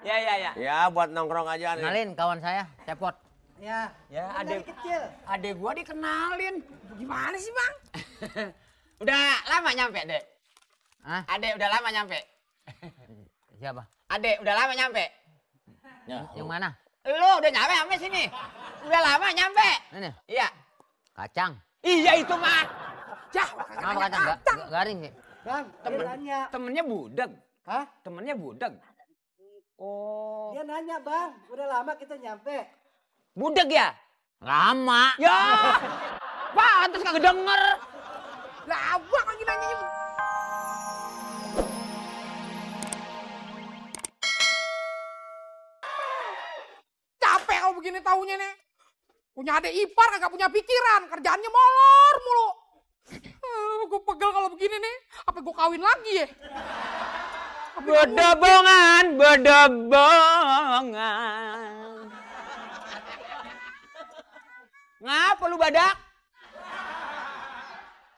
Ya. Ya, buat nongkrong aja nih. Kenalin kawan saya, Cepot. Ya, dari kecil. Adek gua dikenalin. Gimana sih, Bang? Udah lama nyampe, Dek? Hah? Adek udah lama nyampe? Siapa? Adek udah lama nyampe? Ya, Yang mana? Lu udah nyampe sampai sini? Udah lama nyampe? Ini? Iya. Kacang. Iya itu mah. Cah, Kenapa kacang? Garing sih. Bang, dia nanya. temennya budeg. Hah? Temennya budeg. Oh. Dia nanya, Bang. Udah lama kita nyampe. Budeg ya? Lama. Ya. Pantes kagak denger. Lah abang lagi nanya. Capek kalau begini taunya nih. Punya adik ipar kagak punya pikiran, kerjaannya molor mulu. Gue pegel kalau begini nih. Apa gue kawin lagi ya? Bedobongan. Ngapa lu badak?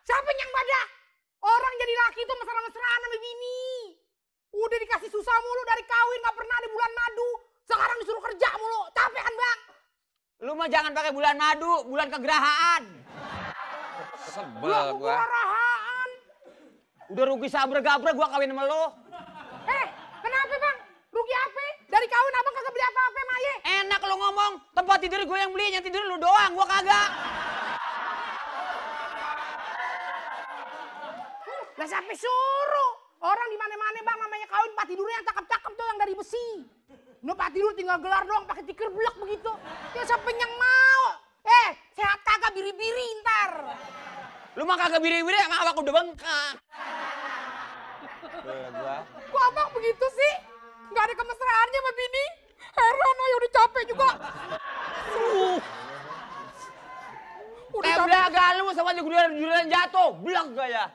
Siapa yang badak? Orang jadi laki itu mesra-mesraan sama bini. Udah dikasih susah mulu dari kawin, gak pernah ada bulan madu. Sekarang disuruh kerja mulu. Capek kan, Bang? Lu mah jangan pakai bulan madu, bulan kegerahaan. Sebel gua. Kegerahaan. Udah rugi sabra-gabra gua kawin sama lu. Kenapa, Bang? Rugi apa? Dari kawin abang kagak beli apa-apa, Maye. Enak lu ngomong, tempat tidur gue yang beli, yang tidur lu doang, gua kagak. Lah sampai suruh. Orang di mana-mana, Bang, namanya kawin tempat tidurnya yang cakep-cakep tuh yang dari besi. Lu tempat tidur tinggal gelar doang pakai tikar blek begitu. Ya siapa yang mau? Sehat kagak biri-biri ntar. Lu mah kagak biri-biri, emang awak udah bengkak. Kok abang begitu sih? Gak ada kemesraannya sama bini. Heran aja udah capek juga. Udah capek. Belaga lu sama juran jatuh, blek gaya.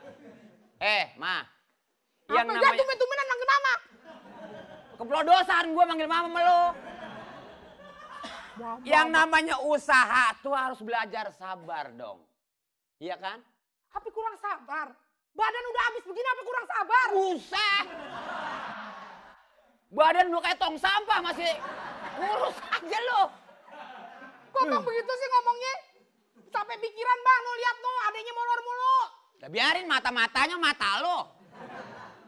Ma. Yang Apa namanya tumen-tumenan manggil mama? keplodosan gua manggil mama sama lu. Yang namanya usaha tuh harus belajar sabar dong. Iya kan? Tapi kurang sabar. Badan udah habis begini apa kurang sabar? Buset. Badan lu kayak tong sampah masih ngurus aja lu. Kok bang begitu sih ngomongnya? Sampai pikiran bang, lu lihat tuh adanya molor mulu. Ya biarin mata-matanya mata lu.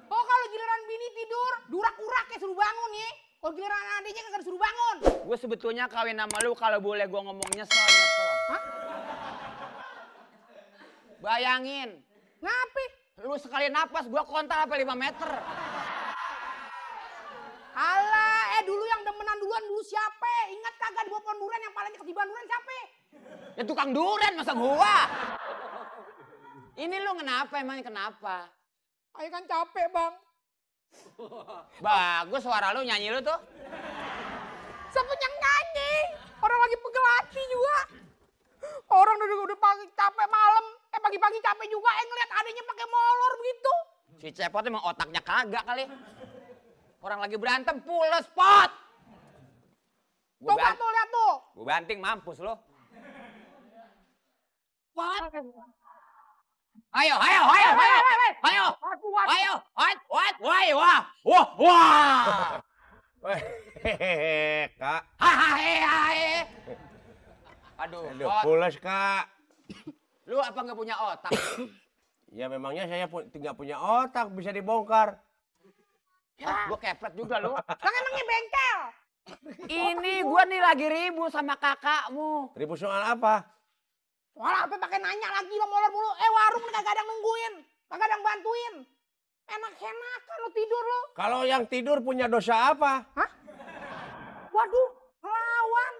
Oh kalau giliran bini tidur, durak-urak kayak suruh bangun ya. Kalau giliran adanya kagak disuruh bangun. Gue sebetulnya kawin sama lu kalau boleh gue ngomong nyesel. Hah? Bayangin. Ngapi? Lu sekali napas gue kontal sampai 5 meter. Alah, dulu yang demenan duluan dulu siapa? Ingat kagak di bawah pohon durian yang palanya ketiban durian siapa? Ya tukang durian masa gua. Ini lu kenapa emangnya kenapa? Ayo kan capek bang. Bagus suara lu nyanyi lu tuh. Siapa yang nyanyi? Orang lagi pegel hati juga. Orang udah pagi capek malam, pagi-pagi capek juga, ngeliat adanya pakai molor begitu. Si Cepot emang otaknya kagak kali. Orang lagi berantem pules pot. Coba tuh lihat tuh. Gua banting mampus lo. What? Ayo. Wah. Kak. Aduh, Pules, Kak. lu apa nggak punya otak? Ya memangnya saya tidak punya otak, bisa dibongkar. Ya, gua kepret juga lu. Kan emangnya bengkel. Ini gua nih lagi ribut sama kakakmu. Ribut soal apa? Soal apa pakai nanya lagi lo molor mulu. Warung nih kagak ada yang nungguin, kagak ada yang bantuin. Enak-enakan lo tidur lo. Kalau yang tidur punya dosa apa? Hah? Waduh, ngelawan.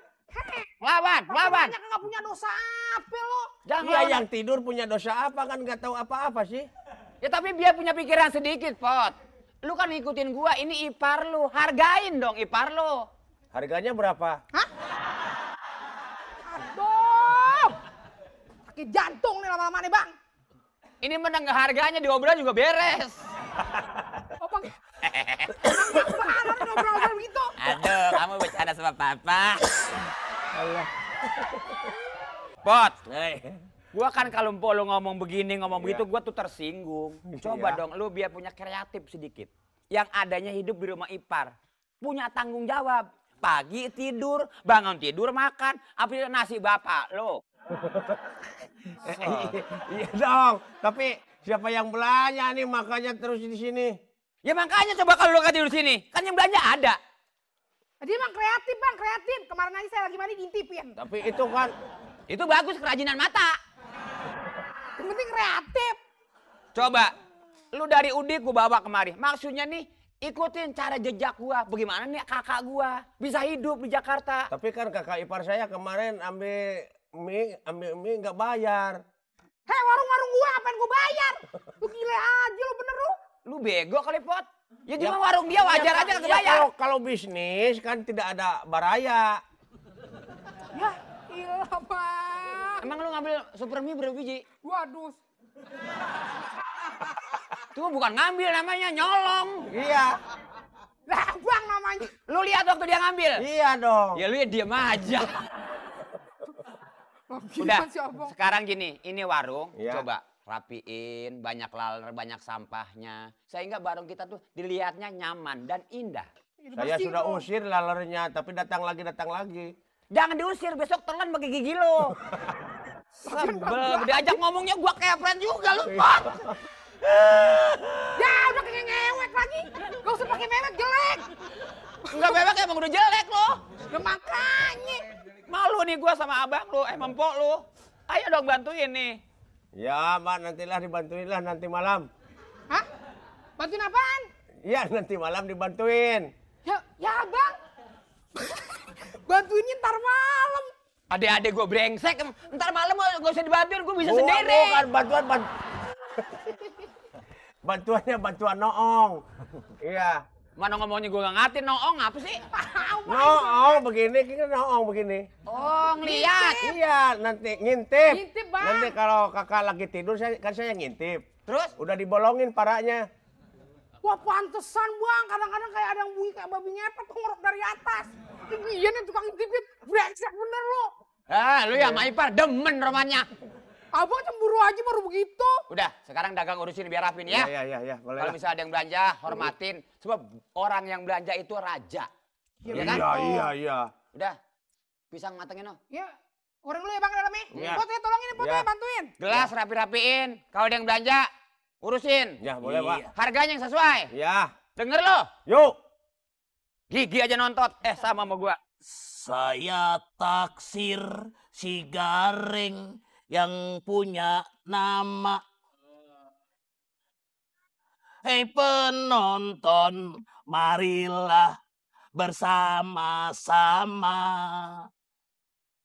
Lawan. Banyak nggak punya dosa apa lo? Jangan. Ya yang tidur punya dosa apa kan nggak tahu apa-apa sih. Ya tapi dia punya pikiran sedikit, Pot. Lu kan ngikutin gua, ini ipar lu. Hargain dong ipar lu. Harganya berapa? Hah? Aduh. Sakit jantung nih lama-lama nih, Bang. Ini menang harganya diobrol juga beres. Oh, Bang. Apaan ngobrol-ngobrol begitu? Aduh, kamu bercanda sama papa. Pot. Gua kan kalau lu ngomong begini, ngomong begitu, gua tuh tersinggung. Coba dong lu biar punya kreatif sedikit. Yang adanya hidup di rumah ipar. punya tanggung jawab. Pagi tidur, bangun tidur makan, apa nasi bapak lo. Iya dong, tapi siapa yang belanja nih makanya terus di sini. Ya makanya coba kalau lo kan tidur sini, kan yang belanja ada. Dia emang kreatif bang, kreatif. Kemarin aja saya lagi mandi diintipin. Tapi itu kan Itu bagus kerajinan mata. Yang penting kreatif. Coba, lu dari Udik gua bawa kemari. Maksudnya nih, ikutin cara jejak gua. Bagaimana nih kakak gua bisa hidup di Jakarta. tapi kan kakak ipar saya kemarin ambil mie nggak bayar. Hei, warung-warung gua apain gua bayar? Lu gila aja lu bener lu. Lu bego kali, Pot. Ya cuma warung dia wajar aja kagak bayar. Kalau bisnis kan tidak ada baraya. Ya, ilah bang. Emang lu ngambil super mie berapa biji? Waduh. Itu bukan ngambil namanya, nyolong. Iya, Lah bang namanya. Lu lihat waktu dia ngambil. iya dong. Ya lu ya diem aja. Udah, sekarang gini, ini warung, Iya. coba rapiin, banyak laler, banyak sampahnya. Sehingga warung kita tuh dilihatnya nyaman dan indah. Saya sudah usir lalernya, tapi datang lagi. Jangan diusir, besok telan pakai gigi lo. Sebel, diajak ngomongnya gua kayak friend juga lu, Pot. Ya udah kayak ngewek lagi. Gak usah pakai mewek jelek. Enggak bebek emang udah jelek lo. Ya makanya. Malu nih gua sama abang lu, empok lu. Ayo dong bantuin nih. Ya, Mak, nantilah dibantuin lah nanti malam. Hah? Bantuin apaan? Iya, nanti malam dibantuin. Ya abang. Bantuinnya ntar malam. Adik-adik gua brengsek, ntar malam gak usah dibantuin, gua bisa Oh, sendiri. bukan bantuannya bantuan noong. Iya. Mana ngomongnya gua gak ngatin, noong apa sih? Noong begini, kita noong begini. Oh, ngeliat. Iya, nanti ngintip. Ngintip, Bang. Nanti kalau kakak lagi tidur, saya ngintip. Terus? Udah dibolongin paranya. Wah pantesan bang, kadang-kadang kayak ada yang bunyi kayak babi ngepet ngorok dari atas. Iya nih tukang intipit, brengsek bener lo. Lu ya Maipar, demen romanya. Abang cemburu aja baru begitu. Udah, sekarang dagang urusin biar rapin ya. Iya, boleh. Kalau misalnya ada yang belanja, hormatin. Sebab orang yang belanja itu raja. Iya kan? Iya. Udah, pisang matengin no. Ya, orang dulu ya bang dalamnya. Iya. Potnya tolongin, potnya Iya. bantuin. Gelas rapi-rapiin. Kalau ada yang belanja, urusin. Ya, boleh, Pak. Harganya yang sesuai. Ya. Denger lo. Yuk. Gigi aja nontot. Sama gua. Saya taksir si Gareng yang punya nama. Hei penonton, marilah bersama-sama.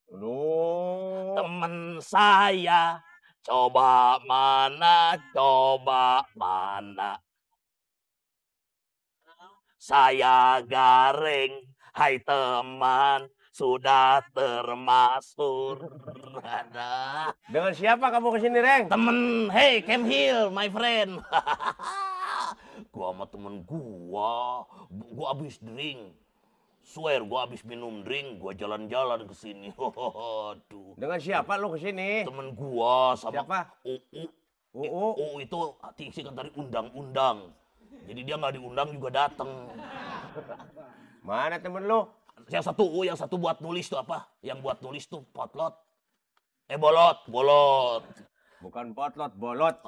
Aduh. Temen saya, coba mana. Saya Gareng, hai teman, sudah termasuk. Ada. Dengan siapa kamu kesini, Reng? Temen, hey Cam Hill, my friend. Gua sama temen gua abis drink. Swear, gua abis minum drink, gua jalan-jalan ke sini. Aduh. Dengan siapa lu kesini? Temen gua sama Siapa? UU itu singkat dari undang-undang. Jadi dia nggak diundang juga datang. Mana temen lu? Yang satu yang satu buat nulis tuh apa? Yang buat nulis tuh potlot. Bolot. Bukan potlot, bolot.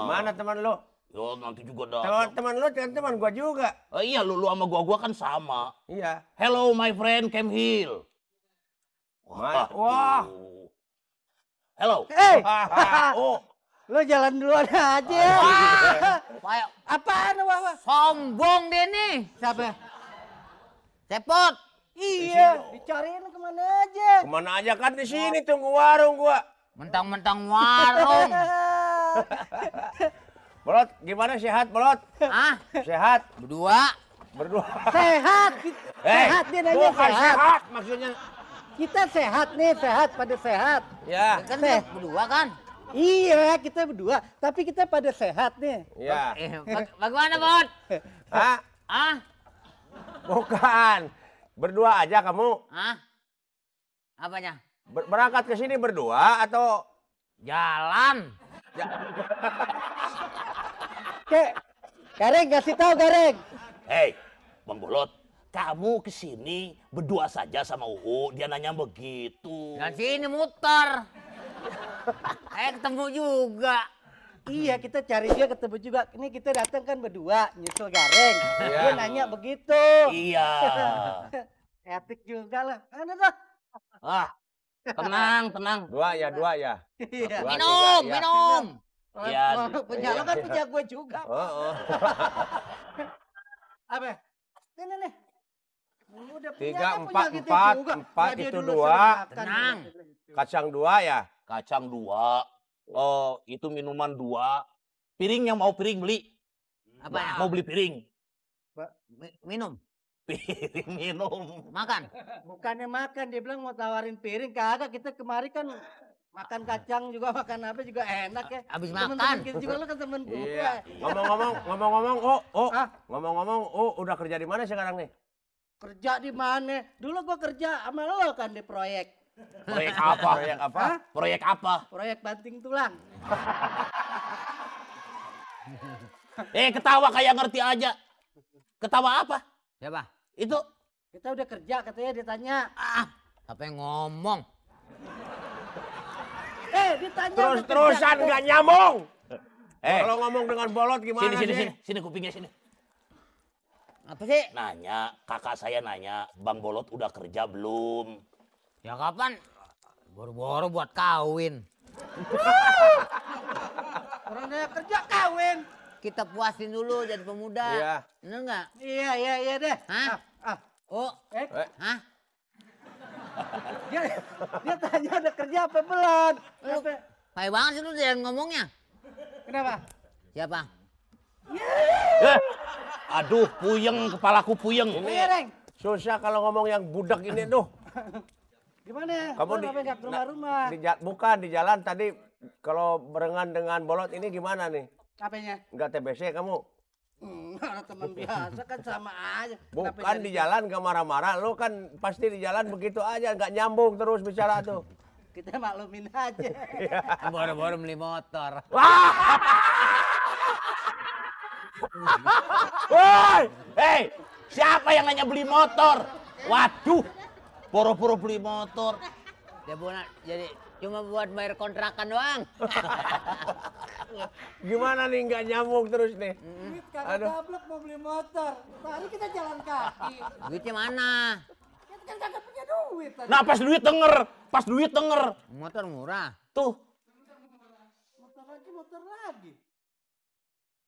Mana teman lu? Yo nanti juga datang. Teman lu kan teman gua juga. Oh, iya lu sama gua kan sama. Iya. Hello my friend Cam Hill. Wah. Hello. Oh. Lo jalan duluan aja. Kayak Apaan wah? sombong dia nih. Siapa? Cepot. Iya, dicariin kemana aja. Kemana aja kan di sini tunggu warung gua. Mentang-mentang warung. Bolot, gimana sehat, Bolot? Ah, Sehat. berdua. Berdua. Sehat. Sehat dia nanya Bukan sehat. sehat maksudnya. Kita sehat nih, sehat pada sehat. Ya. Kan berdua kan? Iya, kita berdua, tapi kita pada sehat nih. Ya. Bagaimana, Bot? Hah? Ah? Bukan. Berdua aja kamu. Ah? Apanya? Berangkat ke sini berdua atau Jalan. Kek, Gareng kasih tahu Gareng. Hey, Bang Bolot, kamu kesini berdua saja sama UU, dia nanya begitu. Dan sini muter. Ketemu juga. Iya, kita cari dia ketemu juga. Ini kita datang kan berdua nyusul gareng. Iya. Dia nanya begitu. Iya. Epic juga lah. Mana tuh? Ah, tenang. Dua ya. Iya. Dua, Minum, tiga, ya. minum. Iya. Punya lo kan punya gue juga. Oh. Apa? Ini nih. Udah punya, Tiga, kan empat, punya kita empat, juga. empat Nah, dia itu dulu dua. sering makan. Tenang. Kacang 2 ya. Kacang 2. Oh, itu minuman 2. Piringnya mau piring beli. Apa? Mau beli piring. Minum. Piring minum. Makan. Bukannya makan, dia bilang mau tawarin piring. Kagak, kita kemari kan makan kacang juga, makan apa juga enak ya. Habis Temen-temen makan. kita juga lo kan temen gue. Iya. Ngomong-ngomong, udah kerja di mana sekarang nih? Kerja di mana? Dulu gua kerja sama lo kan di proyek. Proyek apa? Proyek apa? Hah? Proyek apa? Proyek banting tulang. Ketawa kayak ngerti aja. Ketawa apa? Siapa? Itu Kita udah kerja, katanya ditanya. Apa yang ngomong? Ditanya. Terus-terusan nggak nyambung. Kalau ngomong dengan bolot gimana sini kupingnya sini. Apa sih? Nanya, kakak saya nanya, Bang Bolot udah kerja belum? Ya kapan? Boro-boro buat kawin. Orang dia kerja kawin. Kita puasin dulu jadi pemuda. Iya. Bener nggak? Iya deh. Hah? Oh, hah? Dia tanya udah kerja apa belum? Lu kayak banget sih lu jangan ngomongnya. Kenapa? Siapa? Aduh, puyeng, kepalaku puyeng. Iya, Reng. Susah kalau ngomong yang budak ini tuh. Gimana? Kamu Lu kenapa nggak ke rumah-rumah? bukan di jalan tadi kalau barengan dengan bolot ini gimana nih? Apanya? Enggak TBC kamu? Orang teman biasa kan sama aja. Kenapa Bukan jadi- di jalan gak marah-marah, lu kan pasti di jalan begitu aja, nggak nyambung terus bicara tuh. Kita maklumin aja. Boro-boro beli motor. Woi, siapa yang nanya beli motor? Waduh, poro-poro beli motor. Dia buat jadi cuma buat bayar kontrakan doang. Gimana nih nggak nyambung terus nih? Kakak gablok mau beli motor. Tadi kita jalan kaki. Duitnya mana? Kita kan kagak punya duit tadi. Nah, pas duit denger. Motor murah. Tuh, Motor lagi.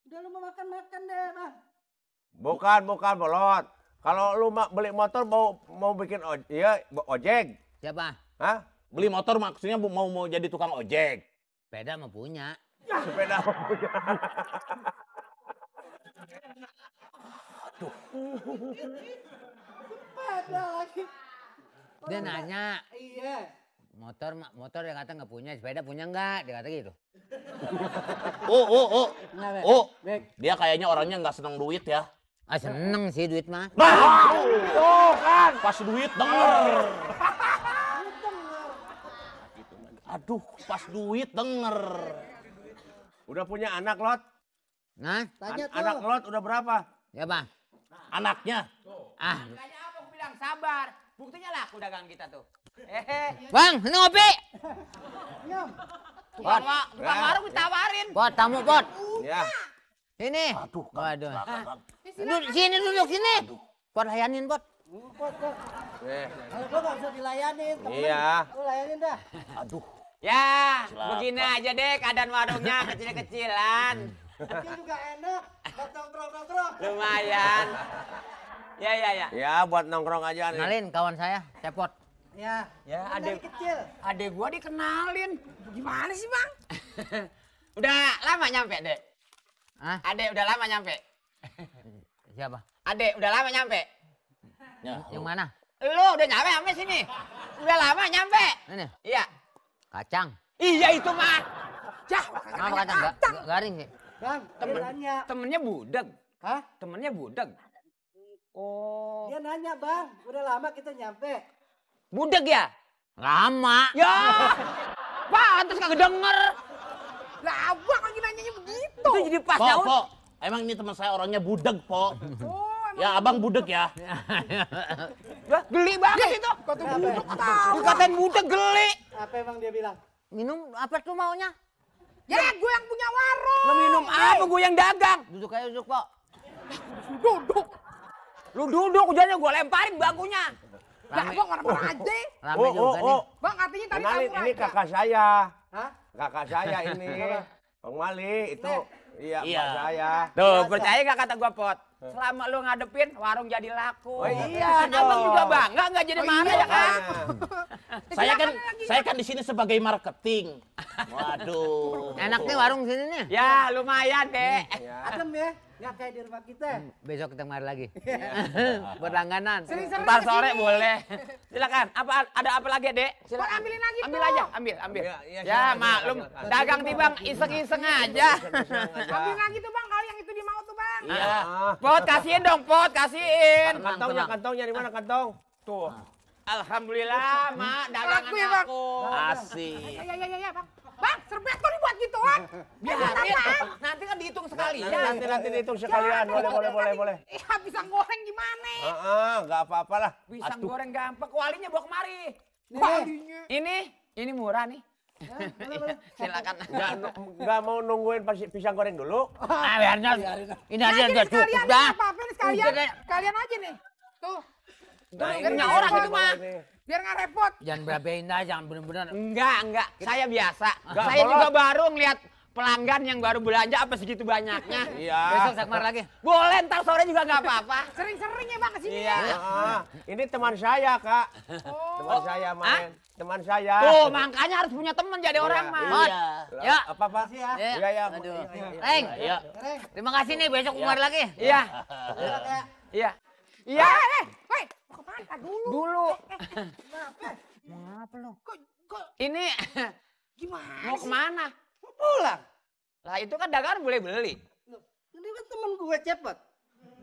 Udah lu mau makan deh, Bang. Bukan bolot. Kalau lu beli motor mau bikin ojek, Siapa? hah? beli motor maksudnya mau jadi tukang ojek. Sepeda mah punya. Sepeda punya. Ada lagi. Dia nanya, Iya. motor dia kata nggak punya, sepeda punya nggak? Dia kata gitu. Kenapa? Bek. Dia kayaknya orangnya nggak seneng duit ya. Ah seneng sih duit mah. Nah, tuh kan, pas duit denger. Aduh, pas duit denger. Udah punya anak lot? Nah, Tanya tuh. Anak lot udah berapa? siapa? Anaknya. Ah, Makanya apa aku bilang sabar. Buktinya laku dagang kita tuh. Bang, ini ngopi. Nyom. Tukang warung ditawarin. Pot, tamu pot. Ya. Sini. Aduh, Waduh. Kang. Duduk sini. Pot layanin pot. Kalau gua nggak usah dilayanin. temen. Iya. Lu layanin dah. Aduh. Ya, Silakan. begini aja deh keadaan warungnya kecil-kecilan. Tapi juga enak. Buat nongkrong-nongkrong. Lumayan. Ya. Ya buat nongkrong aja nih. Kenalin kawan saya, Cepot. Ya. Ya, Dari adek. kecil. Adek gua dikenalin. Gimana sih, Bang? Udah lama nyampe, Dek? Hah? Adek udah lama nyampe. Siapa? Adek udah lama nyampe. Ya, Yang mana? Lu udah nyampe sampai sini. Udah lama nyampe. Ini. Iya. Kacang. Iya itu mah. Jah, Kenapa kacang? Garing sih. Bang, dia nanya. temennya budeg. Hah? Temennya budeg. Oh. Dia nanya, Bang. Udah lama kita nyampe. Budeg ya? Lama. Ya. Pantes kagak denger. Lah, abang lagi nanyanya begitu. Itu jadi pas Po, daun. Po. Emang ini teman saya orangnya budeg, Po. Oh, Ya abang budek ya. Lah, geli banget itu. Kata budek tahu. Dikatain budek geli. Apa emang dia bilang? Minum apa tuh maunya? Ya, gue yang punya warung. Lo minum apa? Gue yang dagang. Duduk aja duduk, Pak. Duduk. Lu duduk, hujannya gue lemparin bangkunya. Ya, Rame, bang, orang aja. rame juga nih. Bang, katanya tadi Kenalin, kamu ini aja. kakak saya. Hah? Kakak saya ini. Bang Mali, itu. Iya, Iya. Pak saya. Tuh, percaya gak kata gue, Pot? Selama lu ngadepin, warung jadi laku. Oh, iya Kan abang dong. juga bangga, nggak jadi marah ya kan? Saya kan di sini sebagai marketing. Waduh. Enak nih warung sini nih. Ya, lumayan deh. Adem ya, nggak kayak di rumah kita. Besok kita mari lagi. Berlangganan. Sering-sering Ntar sore kesini. boleh. Silakan. Ada apa lagi, Dek? Silakan. Pot, ambilin lagi Ambil tuh. aja, ambil. Ya, Ya, silakan, maklum. silakan. Dagang tibang iseng-iseng aja. Ambilin lagi tuh, Bang, kali yang itu dia mau tuh, Bang. Iya. Pot, kasihin dong, Pot, kasihin. Kantongnya di mana kantong? Tuh. Alhamdulillah, Mak, dagangan Laku ya, Bang? aku. Asik. Ya, Bang. Bang, serbet kok dibuat gituan. Biarin, nanti kan dihitung sekali. Nanti dihitung sekalian. Boleh. Ya, pisang goreng gimana? Nggak apa-apa lah. Pisang goreng gampang, kualinya bawa kemari. Walinya. Ini murah nih. Silakan. Nggak mau nungguin pisang goreng dulu. Ah, biarnya. Ini aja udah cukup sekalian, dah. apa-apa nih sekalian. Sekalian aja nih. Tuh, Nah, Ini punya orang itu mah. biar nggak repot. Jangan berabein dah, jangan bener-bener. Enggak. Saya biasa. Enggak, Saya boleh. juga baru ngeliat pelanggan yang baru belanja apa segitu banyaknya. Iya. Besok sakmar lagi. Boleh, ntar sore juga nggak apa-apa. Sering-sering ya, Bang, kesini Iya. ya. Ini teman saya, Kak. Teman saya main. Teman saya. Tuh, makanya harus punya teman jadi orang mah. Iya. Ya. Apa? Ya. Iya. Aduh. Iya. Eng, Iya. terima kasih nih. Besok kemari lagi. Iya. Iya. Iya. Hei, mau kemana? Tar dulu. Dulu. Apa lu? Kok Ini gimana mau sih? kemana? Pulang. Lah itu kan dagangan boleh beli. Ini kan temen gue cepet.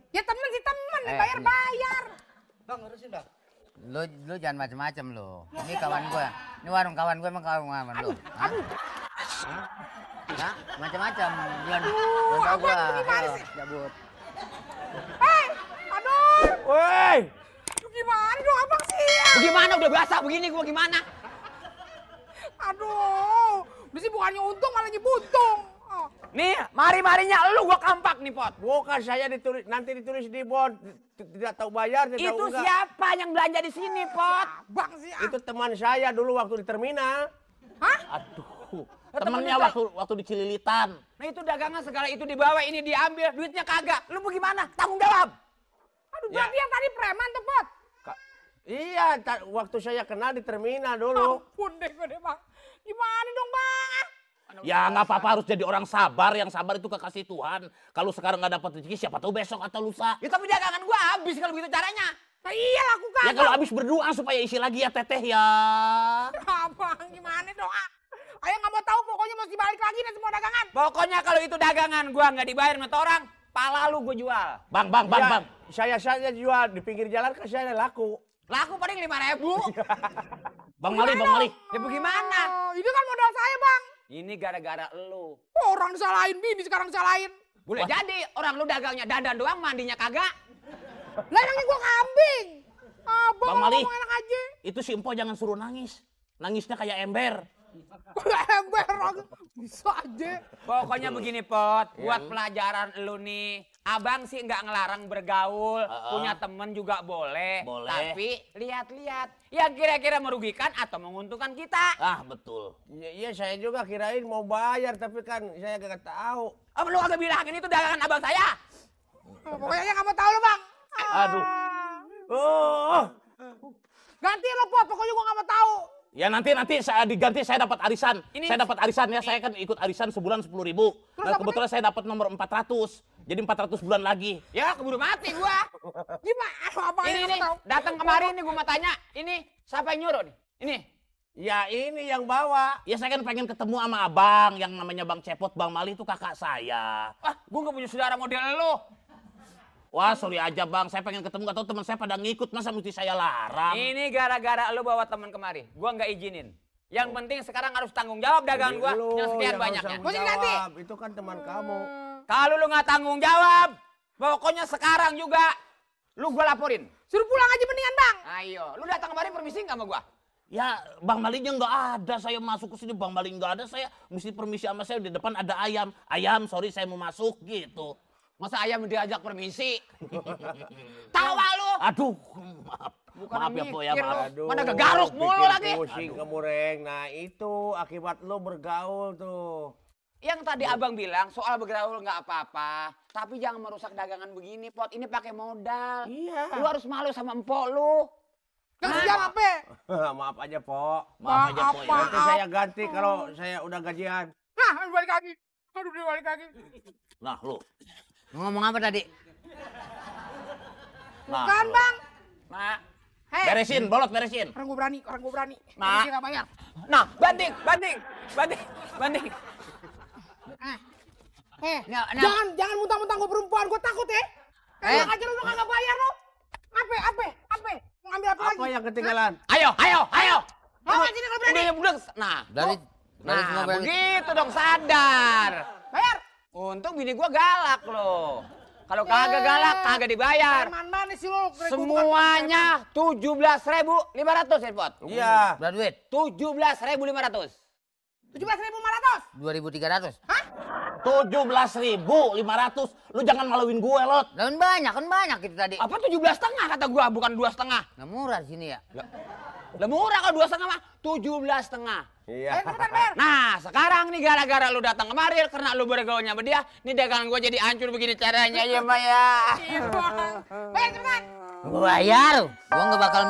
Ya temen sih temen, Eh, bayar. Bang, urusin bang. Lu jangan macem-macem lu. Ini kawan gue. Ini warung kawan gue emang kawan lu. Hah? Hah? Macam-macam. Belum tahu gua. abang gimana Ayo, sih? cabut. Hei, aduh. Woi. Gimana dong abang sih? Bagaimana udah biasa begini gua gimana? Aduh, udah sih bukannya untung malah buntung. Oh. Nih, mari-marinya lu gua kampak nih, Pot. Bukan saya nanti ditulis di bon. Tidak tahu bayar, tidak Itu tahu enggak. siapa yang belanja di sini, Pot? Abang sih. Itu teman saya dulu waktu di terminal. Aduh. Temennya waktu di Cililitan. Nah itu dagangan segala itu dibawa, ini diambil, duitnya kagak. Lu bagaimana? Tanggung jawab. Aduh, Ya. berarti yang tadi preman tuh, Pot. Iya, waktu saya kenal di terminal dulu. Ampun deh, gue deh, Bang. Gimana dong, Bang? Ya nggak apa-apa, harus jadi orang sabar. Yang sabar itu kekasih Tuhan. Kalau sekarang nggak dapat rezeki, siapa tahu besok atau lusa. Ya tapi dagangan gua habis kalau begitu caranya. Nah iya lakukan. Ya kalau habis berdoa supaya isi lagi ya teteh ya. Abang, gimana dong? Ayo nggak mau tahu, pokoknya mesti balik lagi nih semua dagangan. Pokoknya kalau itu dagangan gua nggak dibayar sama orang, pala lu gua jual. Bang. Ya, saya jual di pinggir jalan kan saya laku. Laku paling 5.000. Bang Mali. Ya bagaimana? Oh, ini kan modal saya, Bang. Ini gara-gara lu. Orang disalahin, bini sekarang disalahin. Boleh jadi orang lu dagangnya dandan doang, mandinya kagak. Lah emangnya gua kambing. Abang Bang Mali. ngomong enak aja. Itu si Empo jangan suruh nangis. Nangisnya kayak ember. Ember, bisa aja. Pokoknya begini, Pot. Buat pelajaran lu nih. Abang sih nggak ngelarang bergaul. Punya temen juga boleh. Boleh. Tapi lihat-lihat. Yang kira-kira merugikan atau menguntungkan kita. Ah betul. Iya, saya juga kirain mau bayar tapi kan saya gak tahu. Apa lu agak bilangin itu dagangan abang saya? Pokoknya nggak mau tahu lo, Bang. Aduh. Oh, Ganti lo, Pot. Pokoknya gua nggak mau tahu. Ya nanti saya diganti, saya dapat arisan. Ini- Saya dapat arisan ya, saya kan ikut arisan sebulan 10.000. Terus Nah apa kebetulan saya dapat nomor 400. Jadi 400 bulan lagi. Ya keburu mati gua. Gimana? Abang Ini nggak nih, tahu. datang kemari ini gua mau tanya. Ini siapa yang nyuruh nih? Ini. ya ini yang bawa. Ya saya kan pengen ketemu sama abang yang namanya Bang Cepot, Bang Mali itu kakak saya. Wah, gua nggak punya saudara model lu. Wah sorry aja bang, saya pengen ketemu, gak tahu teman saya pada ngikut, masa mesti saya larang? Ini gara-gara lu bawa teman kemari. Gua nggak izinin. Yang penting sekarang harus tanggung jawab dagangan gua Lu yang sekian yang harus banyaknya. tanggung Mesti ganti. jawab. Itu kan teman kamu. Kalau lu nggak tanggung jawab, pokoknya sekarang juga Lu gua laporin. Suruh pulang aja mendingan bang. Ayo, lu datang kemari permisi nggak sama gua? Ya, Bang Malingnya nggak ada. Saya masuk ke sini, Bang Maling nggak ada. Saya mesti permisi sama saya. Di depan ada ayam. Ayam, sorry saya mau masuk gitu. Masa ayam diajak permisi? Tawa lu. Aduh, maaf. Bukan Maaf ya, Po ya, mikir maaf. lu. Mana kegaruk mulu bikin lagi. Pusing kamu, Reng. Nah, itu akibat lo bergaul tuh. Yang tadi abang bilang soal bergaul nggak apa-apa, tapi jangan merusak dagangan begini, Pot. Ini pakai modal. Iya. Lu harus malu sama empok lu. Kerja apa? Maaf aja, Po. Maaf aja, Po ya. Nanti saya ganti kalau saya udah gajian. Nah, balik lagi. Aduh, dia balik lagi. Nah, lu. Ngomong apa tadi? Nah, Bukan lu. bang. Nah, Hei, Beresin, bolot beresin. orang gue berani. Nah. Dia nggak bayar. nah, banting. Nah, Jangan muntang-muntang gue perempuan, gue takut ya. Enak aja lu kagak bayar lu. Apa? Mau ngambil apa lagi? Apa yang ketinggalan? Ayo. Mau nggak sini kalau berani? Udah. Nah, dari semua nah, berani. begitu dong sadar. Bayar. Untung bini gua galak loh. Kalau kagak galak, kagak dibayar. Mana sih lu? Semuanya 17.500 ya, Pot. Iya. Berapa duit? 17.500. 17.500. 2.300. Hah? 17.500. Lu jangan maluin gue, Lot. Dan banyak itu tadi. Apa 17,5 kata gua, bukan 2,5. Nggak murah di sini ya. Lah murah kalau 2,5 mah 17,5. Iya. Bayar. Nah, sekarang nih gara-gara lu datang kemari karena lu bergaulnya sama dia, nih dagangan gua jadi hancur begini caranya ya, Mbak ya. Bayar cepetan. Gua bayar. Gua nggak bakal